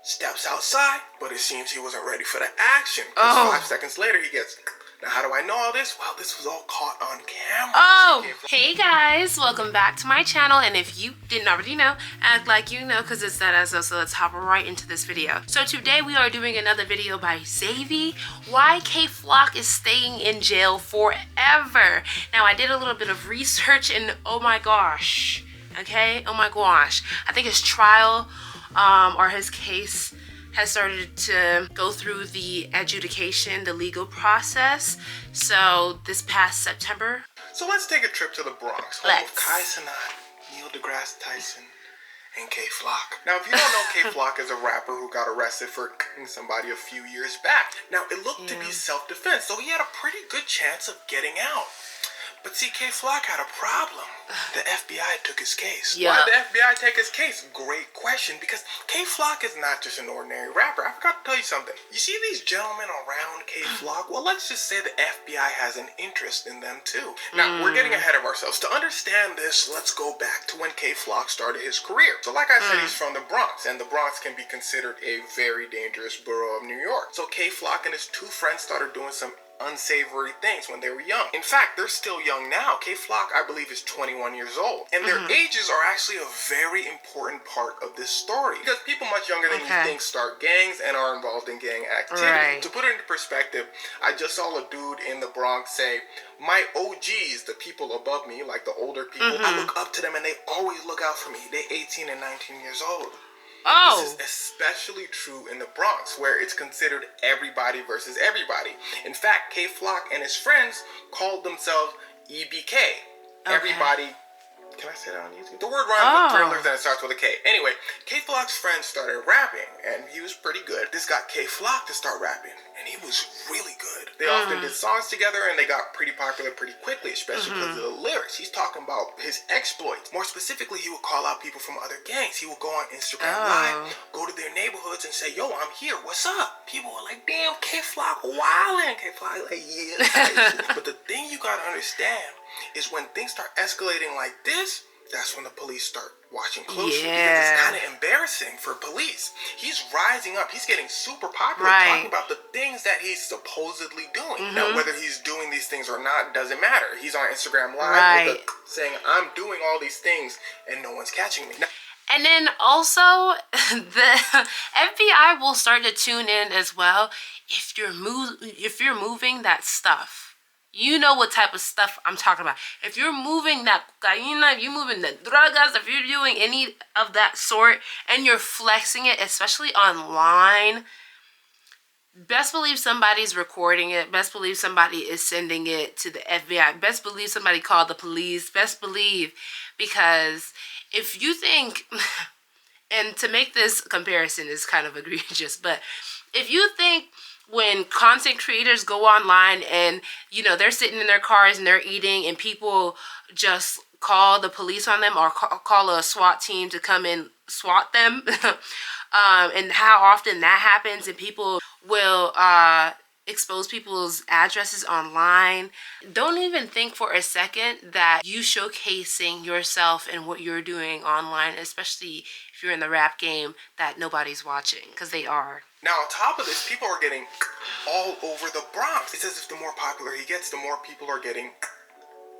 steps outside, but it seems he wasn't ready for the action. Because 5 seconds later, he gets... Now, how do I know all this? Well, this was all caught on camera. Hey guys, welcome back to my channel. And if you didn't already know, act like you know, because it's that as well. So let's hop right into this video. So today we are doing another video by Xavi. Why K Flock is staying in jail forever. Now, I did a little bit of research and oh my gosh, okay? Oh my gosh. I think his trial or his case has started to go through the adjudication, the legal process. So this past September. So let's take a trip to the Bronx, home of Kai Cenat, Neil deGrasse Tyson, and K Flock. Now, if you don't know, K Flock is a rapper who got arrested for killing somebody a few years back. Now, it looked to be self-defense, so he had a pretty good chance of getting out. But see, K Flock had a problem. The FBI took his case. Why did the FBI take his case? Great question, because K Flock is not just an ordinary rapper. I forgot to tell you something. You see these gentlemen around K Flock? Well, let's just say the FBI has an interest in them too. Now, we're getting ahead of ourselves. To understand this, let's go back to when K Flock started his career. So like I said, he's from the Bronx, and the Bronx can be considered a very dangerous borough of New York. So K Flock and his two friends started doing some unsavory things when they were young. In fact, they're still young now. K Flock, I believe, is 21 years old. And their ages are actually a very important part of this story. Because people much younger than you think start gangs and are involved in gang activity. To put it into perspective, I just saw a dude in the Bronx say, my OGs, the people above me, like the older people, I look up to them and they always look out for me. They're 18 and 19 years old. This is especially true in the Bronx, where it's considered everybody versus everybody. In fact, K Flock and his friends called themselves EBK. Everybody. Can I say that on YouTube? The word rhymes with thrillers and it starts with a K. Anyway, K Flock's friends started rapping, and he was pretty good. This got K Flock to start rapping, and he was really good. They often did songs together, and they got pretty popular pretty quickly, especially because of the lyrics. He's talking about his exploits. More specifically, he would call out people from other gangs. He would go on Instagram Live, go to their neighborhoods, and say, yo, I'm here. What's up? People were like, damn, K Flock wildin'. K Flock like, yeah. But the thing you gotta understand is when things start escalating like this, that's when the police start watching closely. Because it's kind of embarrassing for police. He's rising up. He's getting super popular talking about the things that he's supposedly doing. Now, whether he's doing these things or not doesn't matter. He's on Instagram Live with saying, I'm doing all these things and no one's catching me. Now, and then also, the FBI will start to tune in as well. If you're moving that stuff. You know what type of stuff I'm talking about. If you're moving that cocaína, if you're moving the drogas, if you're doing any of that sort and you're flexing it, especially online, best believe somebody's recording it. Best believe somebody is sending it to the FBI. Best believe somebody called the police. Best believe, because if you think, and to make this comparison is kind of egregious, but if you think when content creators go online and, you know, they're sitting in their cars and they're eating and people just call the police on them or call a SWAT team to come and SWAT them, and how often that happens, and people will expose people's addresses online. Don't even think for a second that you showcasing yourself and what you're doing online, especially if you're in the rap game, that nobody's watching, because they are. Now, on top of this, people are getting all over the Bronx. It's as if the more popular he gets, the more people are getting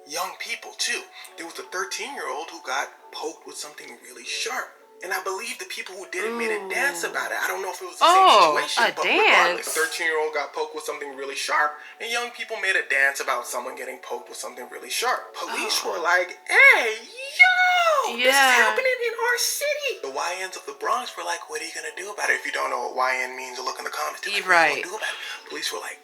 young people, too. There was a 13-year-old who got poked with something really sharp. And I believe the people who did it made a dance about it. I don't know if it was the same situation, but regardless, a 13-year-old got poked with something really sharp, and young people made a dance about someone getting poked with something really sharp. Police were like, hey, yo, this is happening in our city. The YNs of the Bronx were like, what are you going to do about it? If you don't know what YN means, look in the comments. Like, what are you going to do about it? Police were like,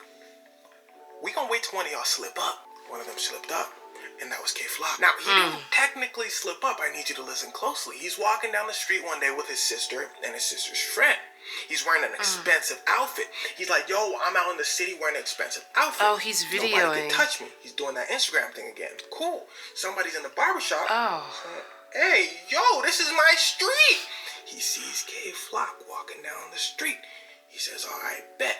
we going to wait till one of y'all slip up. One of them slipped up. And that was K Flock. Now, he didn't technically slip up. I need you to listen closely. He's walking down the street one day with his sister and his sister's friend. He's wearing an expensive outfit. He's like, yo, I'm out in the city wearing an expensive outfit. Oh, he's videoing. Nobody can touch me. He's doing that Instagram thing again. Cool. Somebody's in the barbershop. Hey, yo, this is my street. He sees K Flock walking down the street. He says, all right, bet.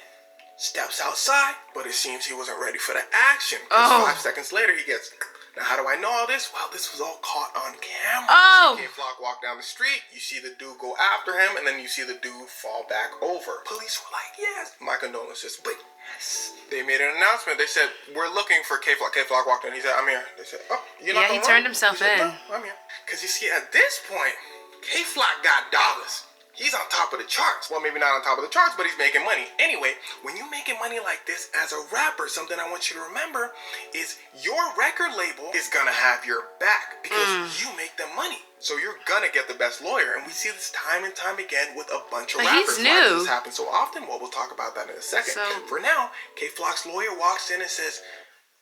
Steps outside, but it seems he wasn't ready for the action. 5 seconds later, he gets... Now, how do I know all this? Well, this was all caught on camera. Oh! You see K-Flock walk down the street, you see the dude go after him, and then you see the dude fall back over. Police were like, yes, my condolences, but yes. They made an announcement. They said, we're looking for K-Flock. K-Flock walked in. He said, I'm here. They said, oh, you're not he turned himself in. No, I'm here. Because you see, at this point, K-Flock got dollars. He's on top of the charts. Well, maybe not on top of the charts, but he's making money. Anyway, when you're making money like this as a rapper, something I want you to remember is your record label is gonna have your back because you make them money. So you're gonna get the best lawyer. And we see this time and time again with a bunch of rappers. He's new. Why does this happen so often? Well, we'll talk about that in a second. So, for now, K-Flock's lawyer walks in and says,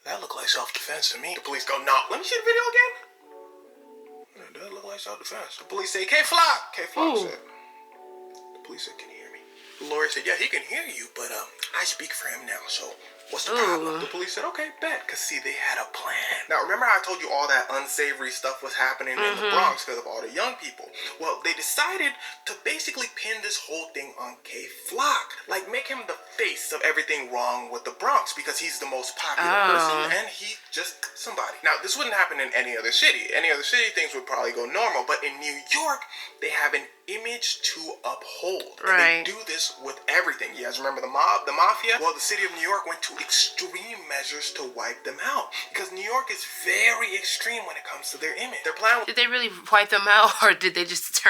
that looked like self-defense to me. The police go, no, let me see the video again. It does look like self-defense. The police say, K-Flock. K-Flock said, police said, can you hear me? The lawyer said, yeah, he can hear you, but I speak for him now, so what's the problem? The police said, okay, bet, because see, they had a plan. Now, remember how I told you all that unsavory stuff was happening in the Bronx because of all the young people? Well, they decided to basically pin this whole thing on K-Flock. Like, make him the face of everything wrong with the Bronx because he's the most popular person and he's just somebody. Now, this wouldn't happen in any other city. Any other city, things would probably go normal, but in New York, they have an image to uphold. And they do this with everything. You guys remember the mob, the mafia? Well, the city of New York went to extreme measures to wipe them out because New York is very extreme when it comes to their image. Their plan. Did they really wipe them out, or did they just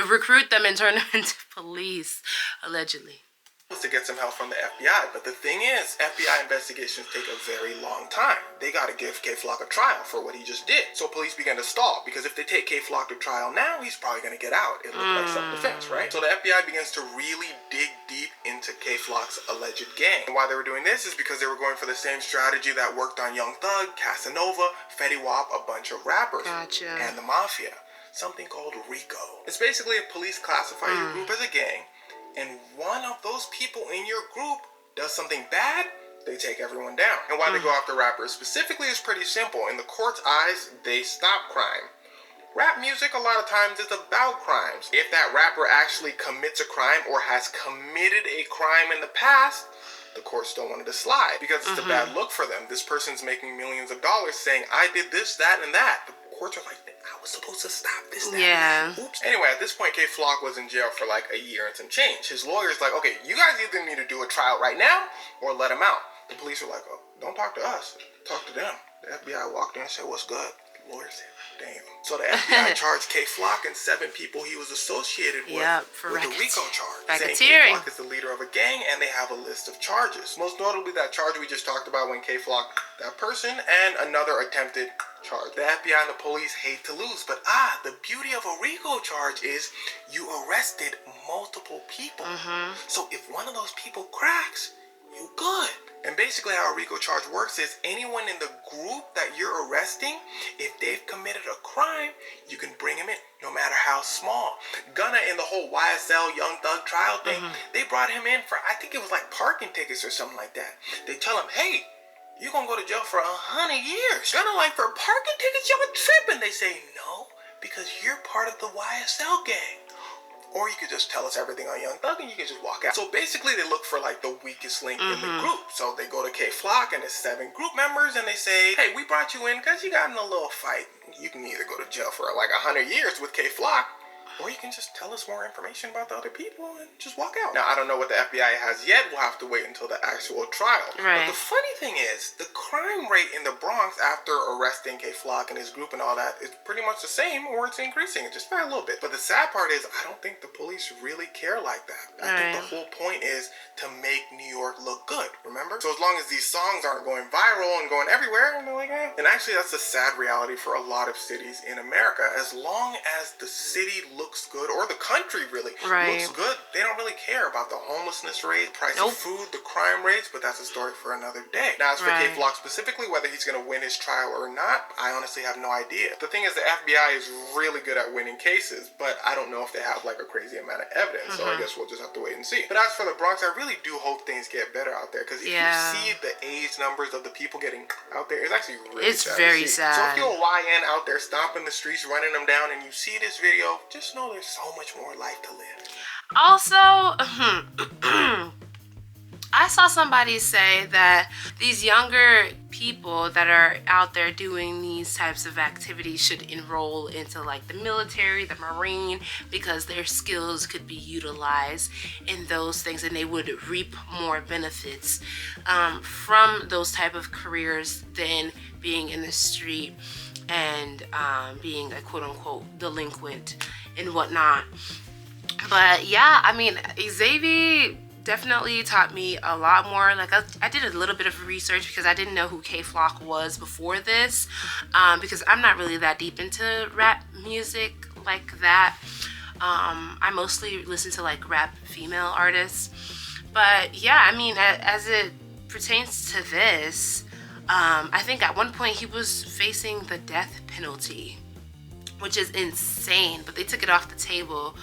recruit them and turn them into police, allegedly? Was to get some help from the FBI, but the thing is, FBI investigations take a very long time. They got to give K-Flock a trial for what he just did. So police began to stall because if they take K-Flock to trial now, he's probably going to get out. It looked like self-defense, right? So the FBI begins to really dig deep into K-Flock's alleged gang. And why they were doing this is because they were going for the same strategy that worked on Young Thug, Casanova, Fetty Wap, a bunch of rappers, and the mafia. Something called RICO. It's basically if police classify your group as a gang, and one of those people in your group does something bad, they take everyone down. And why they go after rappers specifically is pretty simple. In the court's eyes, they stop crime. Rap music a lot of times is about crimes. If that rapper actually commits a crime or has committed a crime in the past, the courts don't want it to slide because it's a bad look for them. This person's making millions of dollars saying, I did this, that, and that. The courts are like, I was supposed to stop this, that, and that. Oops. Anyway, at this point, K-Flock was in jail for like a year and some change. His lawyer's like, okay, you guys either need to do a trial right now or let him out. The police are like, oh, don't talk to us. Talk to them. The FBI walked in and said, what's good? The lawyer said, damn. So the FBI charged K-Flock and 7 people he was associated with with the RICO charge. Saying K-Flock is the leader of a gang and they have a list of charges. Most notably that charge we just talked about when K-Flock that person and another attempted charge. The FBI and the police hate to lose, but the beauty of a RICO charge is you arrested multiple people. So if one of those people cracks, you good. And basically how a RICO charge works is anyone in the group that you're arresting, if they've committed a crime, you can bring him in, no matter how small. Gunna in the whole YSL Young Thug trial thing, they brought him in for, I think it was like parking tickets or something like that. They tell him, hey, you're gonna go to jail for 100 years. Gunna like, for parking tickets, y'all tripping. They say, no, because you're part of the YSL gang. Or you could just tell us everything on Young Thug and you can just walk out. So basically they look for like the weakest link in the group. So they go to K-Flock and there's 7 group members and they say, hey, we brought you in because you got in a little fight. You can either go to jail for like 100 years with K-Flock, or you can just tell us more information about the other people and just walk out. Now, I don't know what the FBI has yet. We'll have to wait until the actual trial. But the funny thing is, the crime rate in the Bronx after arresting K-Flock and his group and all that is pretty much the same, or it's increasing just by a little bit. But the sad part is, I don't think the police really care like that. I think the whole point is to make New York look good, remember? So as long as these songs aren't going viral and going everywhere, and they're like, eh. And actually, that's the sad reality for a lot of cities in America. As long as the city looks good, or the country really looks good, they don't really care about the homelessness rate, price of food, the crime rates, but that's a story for another day. Now, as for K-Flock specifically, whether he's going to win his trial or not, I honestly have no idea. The thing is, the FBI is really good at winning cases, but I don't know if they have like a crazy amount of evidence, so I guess we'll just have to wait and see. But as for the Bronx, I really do hope things get better out there, because if you see the age numbers of the people getting out there, it's actually really sad. It's very sad. So if you're a YN out there stomping the streets, running them down, and you see this video, just know there's so much more life to live. Also, I saw somebody say that these younger people that are out there doing these types of activities should enroll into like the military, the Marine, because their skills could be utilized in those things and they would reap more benefits from those type of careers than being in the street and being a quote-unquote delinquent and whatnot. But yeah, I mean, Xavier definitely taught me a lot more. Like I did a little bit of research because I didn't know who K-Flock was before this, because I'm not really that deep into rap music like that. I mostly listen to like rap female artists. But yeah, I mean, as it pertains to this, I think at one point he was facing the death penalty, which is insane, but they took it off the table.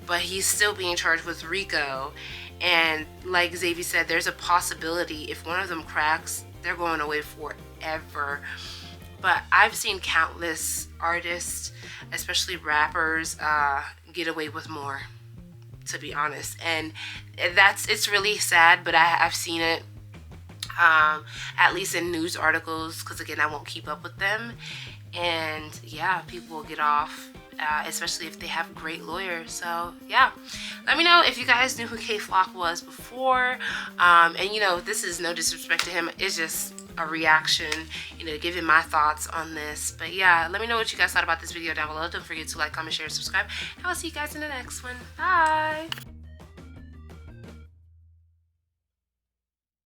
But he's still being charged with RICO. And like Xavier said, there's a possibility if one of them cracks, they're going away forever. But I've seen countless artists, especially rappers, get away with more, to be honest. And it's really sad, but I've seen it, at least in news articles, because again, I won't keep up with them. And yeah, people will get off, especially if they have great lawyers. So yeah, let me know if you guys knew who K-Flock was before. And you know, this is no disrespect to him, it's just a reaction, you know, giving my thoughts on this. But yeah, let me know what you guys thought about this video down below. Don't forget to like, comment, share, and subscribe, and I'll see you guys in the next one. Bye.